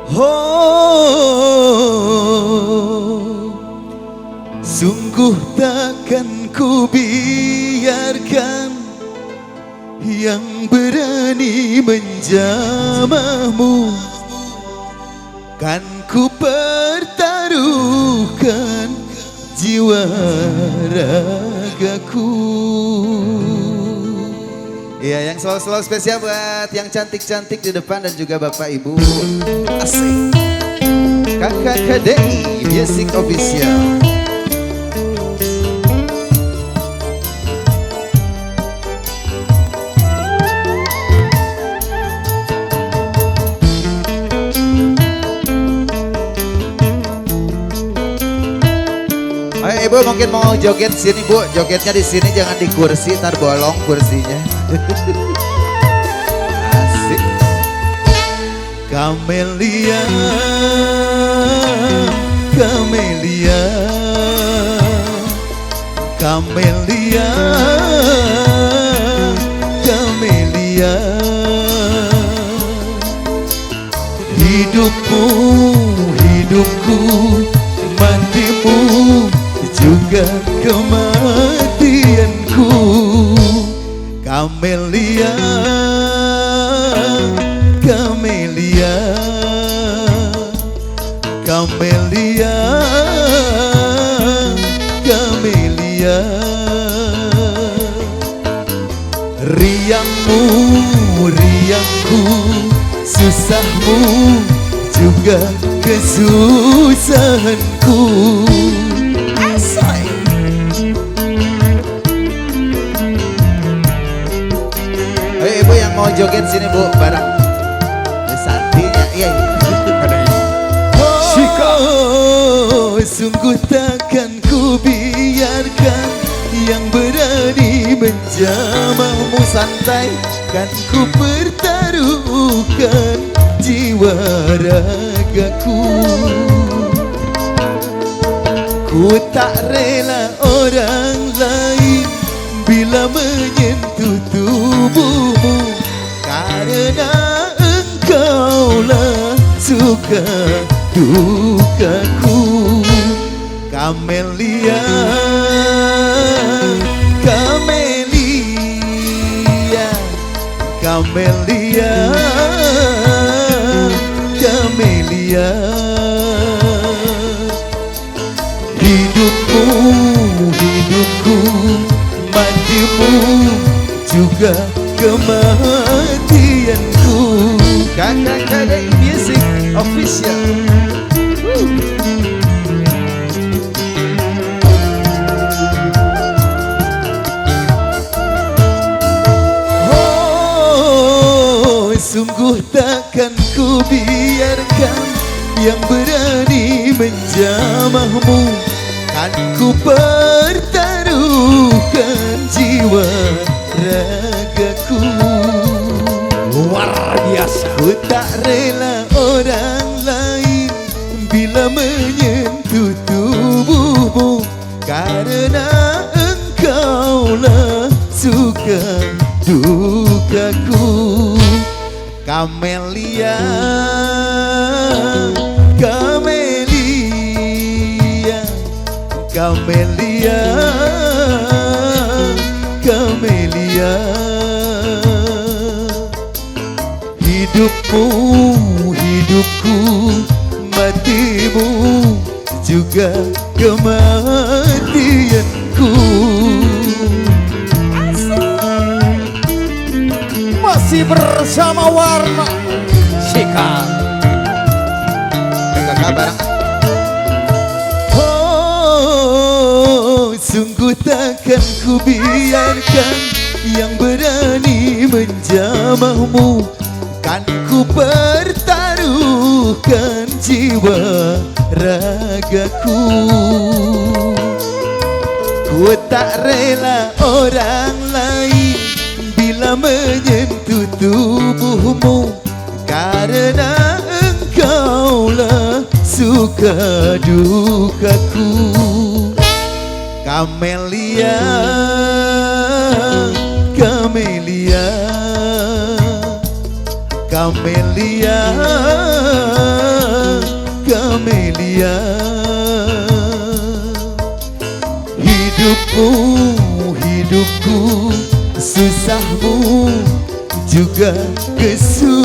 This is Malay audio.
Oh, sungguh takkan ku biarkan yang berani menjamahmu, kan ku pertaruhkan jiwa ragaku. Iya, yang selalu spesial buat yang cantik-cantik di depan dan juga Bapak Ibu. Asik. Kakak KDI Music Official. Ayo Ibu mungkin mau joget sini Bu, jogetnya di sini jangan di kursi, ntar bolong kursinya. Asik. Kamelia, Kamelia, Kamelia, Kamelia, hidupku, hidupku, matimu juga kematianku. Kamelia, Kamelia, Kamelia, Kamelia, riangmu, riangku, susahmu juga kesusahanku. Ayo Ibu yang mau joget sini Bu, bareng Santinya. Iya, oh, sungguh takkan ku biarkan yang berani menjamahmu. Santai, kan ku pertaruhkan jiwa ragaku. Ku tak rela orang lain bila menyentuh tubuhmu, karena engkaulah suka dukaku. Kamelia, Kamelia, Kamelia, Kamelia, hidupku, hidupku, matimu juga kematianku. Kakak KDI Music Official. Oh, sungguh takkan ku biarkan yang berani menjamahmu, kan ku pertaruhkan jiwa ragaku. Luar biasa. Ku tak rela orang lain bila menyentuh tubuhmu, karena engkaulah suka dukaku. Kamelia, Kamelia, Kamelia, Kamelia, hidupmu, hidupku, matimu juga kematianku. Masih bersama Warna Shika. Kakak bareng. Oh, sungguh takkan ku biarkan yang berani menjamahmu, kan ku pertaruhkan jiwa ragaku. Ku tak rela orang lain bila menyentuh tubuhmu, karena engkaulah suka dukaku. Kamelia, Kamelia, Kamelia, Amelia. Hidupmu, hidupku, susahmu juga kesusahanku.